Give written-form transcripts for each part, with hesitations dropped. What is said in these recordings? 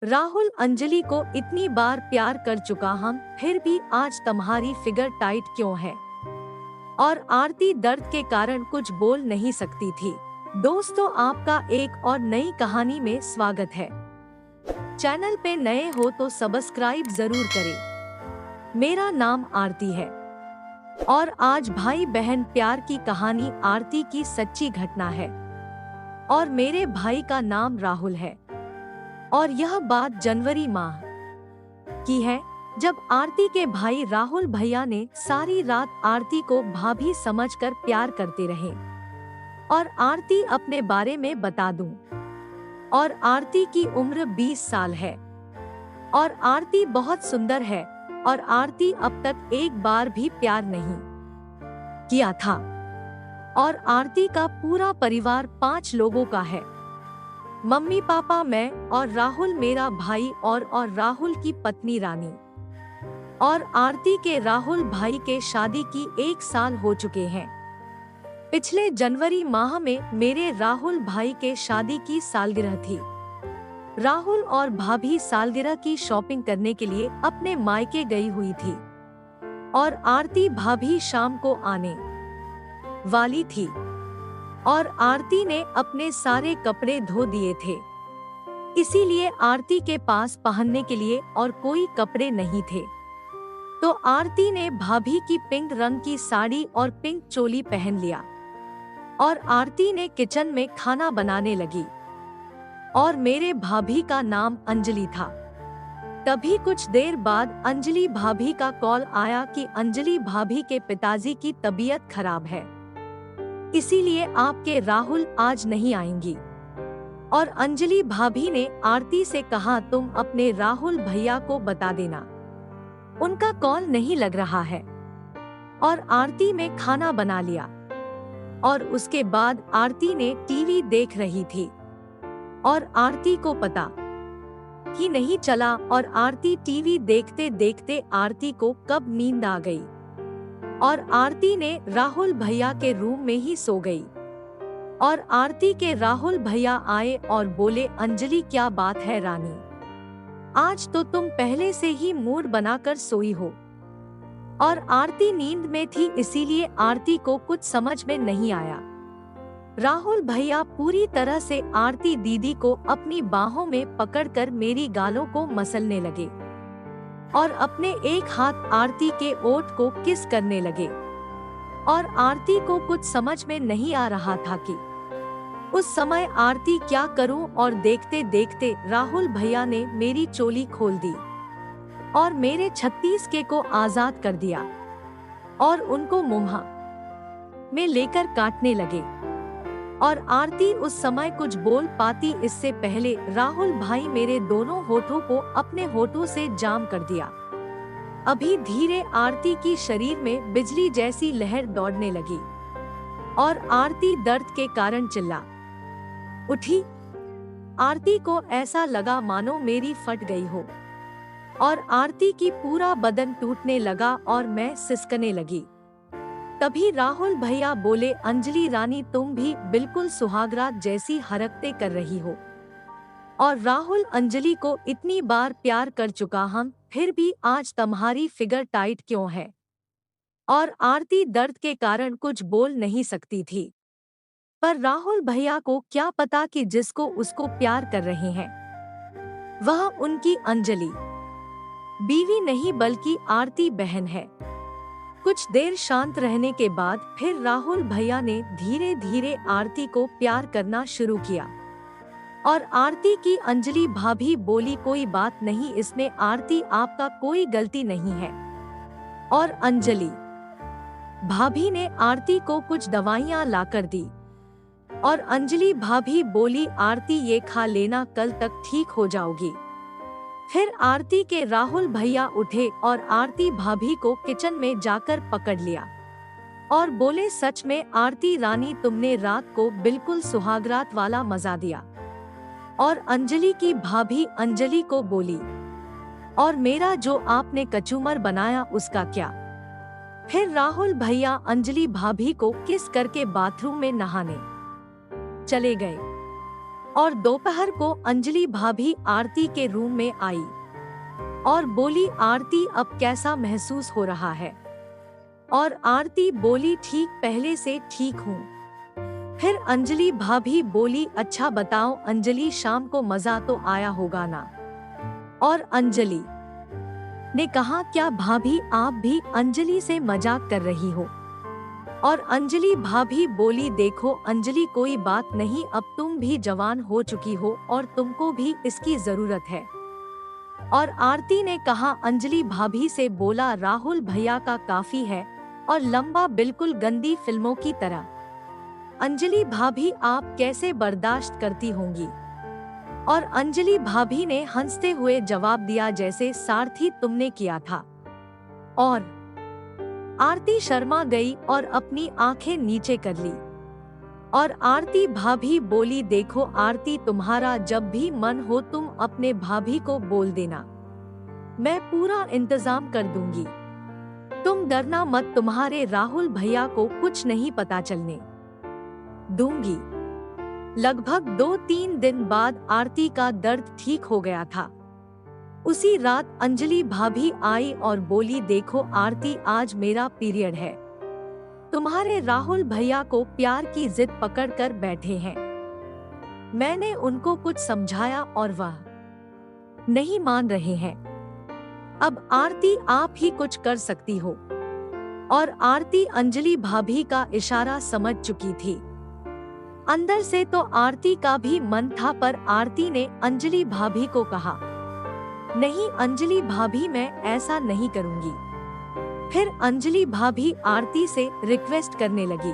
राहुल अंजलि को इतनी बार प्यार कर चुका हम, फिर भी आज तुम्हारी फिगर टाइट क्यों है? और आरती दर्द के कारण कुछ बोल नहीं सकती थी। दोस्तों, आपका एक और नई कहानी में स्वागत है। चैनल पे नए हो तो सब्सक्राइब जरूर करें। मेरा नाम आरती है और आज भाई बहन प्यार की कहानी आरती की सच्ची घटना है। और मेरे भाई का नाम राहुल है और यह बात जनवरी माह की है, जब आरती के भाई राहुल भैया ने सारी रात आरती को भाभी समझकर प्यार करते रहे। और आरती अपने बारे में बता दूं, और आरती की उम्र 20 साल है और आरती बहुत सुंदर है और आरती अब तक एक बार भी प्यार नहीं किया था। और आरती का पूरा परिवार 5 लोगों का है। मम्मी पापा, मैं और राहुल मेरा भाई और राहुल की पत्नी रानी। और आरती के राहुल भाई के शादी की 1 साल हो चुके हैं। पिछले जनवरी माह में मेरे राहुल भाई के शादी की सालगिरह थी। राहुल और भाभी सालगिरह की शॉपिंग करने के लिए अपने मायके गई हुई थी और आरती भाभी शाम को आने वाली थी। और आरती ने अपने सारे कपड़े धो दिए थे, इसीलिए आरती के पास पहनने के लिए और कोई कपड़े नहीं थे। तो आरती ने भाभी की पिंक रंग की साड़ी और पिंक चोली पहन लिया और आरती ने किचन में खाना बनाने लगी। और मेरे भाभी का नाम अंजलि था। तभी कुछ देर बाद अंजलि भाभी का कॉल आया कि अंजलि भाभी के पिताजी की तबीयत खराब है, इसीलिए आपके राहुल आज नहीं आएंगी। और अंजलि भाभी ने आरती से कहा, तुम अपने राहुल भैया को बता देना, उनका कॉल नहीं लग रहा है। और आरती में खाना बना लिया और उसके बाद आरती ने टीवी देख रही थी और आरती को पता ही नहीं चला। और आरती टीवी देखते देखते आरती को कब नींद आ गई और आरती ने राहुल भैया के रूम में ही सो गई। और आरती के राहुल भैया आए और बोले, अंजलि क्या बात है रानी, आज तो तुम पहले से ही मूड बनाकर सोई हो। और आरती नींद में थी, इसीलिए आरती को कुछ समझ में नहीं आया। राहुल भैया पूरी तरह से आरती दीदी को अपनी बाहों में पकड़कर मेरी गालों को मसलने लगे और अपने एक हाथ आरती के ओठ को किस करने लगे। और आरती को कुछ समझ में नहीं आ रहा था कि उस समय आरती क्या करूं। और देखते देखते राहुल भैया ने मेरी चोली खोल दी और मेरे 36K को आजाद कर दिया और उनको मुंह में लेकर काटने लगे। और आरती उस समय कुछ बोल पाती, इससे पहले राहुल भाई मेरे दोनों होठों को अपने होठों से जाम कर दिया। अभी धीरे आरती की शरीर में बिजली जैसी लहर दौड़ने लगी और आरती दर्द के कारण चिल्ला उठी। आरती को ऐसा लगा मानो मेरी फट गई हो और आरती की पूरा बदन टूटने लगा और मैं सिसकने लगी। तभी राहुल भैया बोले, अंजलि रानी, तुम भी बिल्कुल सुहागरात जैसी हरकतें कर रही हो। और राहुल, अंजलि को इतनी बार प्यार कर चुका हम, फिर भी आज तुम्हारी फिगर टाइट क्यों है? और आरती दर्द के कारण कुछ बोल नहीं सकती थी, पर राहुल भैया को क्या पता कि जिसको उसको प्यार कर रहे हैं वह उनकी अंजलि बीवी नहीं बल्कि आरती बहन है। कुछ देर शांत रहने के बाद फिर राहुल भैया ने धीरे धीरे आरती को प्यार करना शुरू किया। और आरती की अंजलि भाभी बोली, कोई बात नहीं, इसमें आरती आपका कोई गलती नहीं है। और अंजलि भाभी ने आरती को कुछ दवाइयां लाकर दी और अंजलि भाभी बोली, आरती ये खा लेना, कल तक ठीक हो जाओगी। फिर आरती के राहुल भैया उठे और आरती भाभी को किचन में जाकर पकड़ लिया और बोले, सच में आरती रानी, तुमने रात को बिल्कुल सुहागरात वाला मजा दिया। और अंजलि की भाभी अंजलि को बोली, और मेरा जो आपने कचूमर बनाया उसका क्या? फिर राहुल भैया अंजलि भाभी को किस करके बाथरूम में नहाने चले गए। और दोपहर को अंजलि भाभी आरती के रूम में आई और बोली, आरती अब कैसा महसूस हो रहा है? और आरती बोली, ठीक पहले से ठीक हूँ। फिर अंजलि भाभी बोली, अच्छा बताओ अंजलि, शाम को मजा तो आया होगा ना? और अंजलि ने कहा, क्या भाभी आप भी अंजलि से मजाक कर रही हो? और अंजलि भाभी बोली, देखो अंजलि कोई बात नहीं, अब तुम भी जवान हो चुकी हो और तुमको भी इसकी जरूरत है। और आरती ने कहा, अंजलि भाभी से बोला, राहुल भैया का काफी है और लंबा, बिल्कुल गंदी फिल्मों की तरह। अंजलि भाभी आप कैसे बर्दाश्त करती होंगी? और अंजलि भाभी ने हंसते हुए जवाब दिया, जैसे सारथी तुमने किया था। और आरती शर्मा गई और अपनी आंखें नीचे कर ली। और आरती भाभी बोली, देखो आरती, तुम्हारा जब भी मन हो तुम अपने भाभी को बोल देना, मैं पूरा इंतजाम कर दूंगी। तुम डरना मत, तुम्हारे राहुल भैया को कुछ नहीं पता चलने दूंगी। लगभग 2-3 दिन बाद आरती का दर्द ठीक हो गया था। उसी रात अंजलि भाभी आई और बोली, देखो आरती, आज मेरा पीरियड है। तुम्हारे राहुल भैया को प्यार की जिद पकड़ कर बैठे हैं। मैंने उनको कुछ समझाया और वह नहीं मान रहे हैं। अब आरती आप ही कुछ कर सकती हो। और आरती अंजलि भाभी का इशारा समझ चुकी थी। अंदर से तो आरती का भी मन था, पर आरती ने अंजलि भाभी को कहा, नहीं अंजलि भाभी, मैं ऐसा नहीं करूंगी। फिर अंजलि भाभी आरती से रिक्वेस्ट करने लगी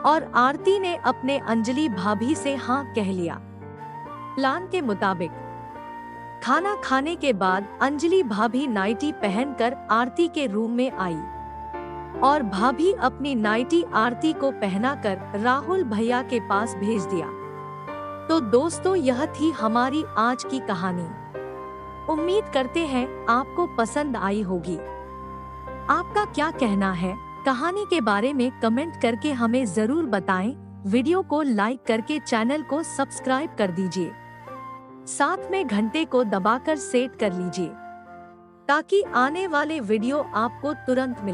और आरती ने अपने अंजलि भाभी से हाँ कह लिया। प्लान के मुताबिक खाना खाने के बाद अंजलि भाभी नाइटी पहनकर आरती के रूम में आई और भाभी अपनी नाइटी आरती को पहनाकर राहुल भैया के पास भेज दिया। तो दोस्तों, यह थी हमारी आज की कहानी। उम्मीद करते हैं आपको पसंद आई होगी। आपका क्या कहना है कहानी के बारे में कमेंट करके हमें जरूर बताएं। वीडियो को लाइक करके चैनल को सब्सक्राइब कर दीजिए। साथ में घंटे को दबाकर सेट कर लीजिए ताकि आने वाले वीडियो आपको तुरंत मिले।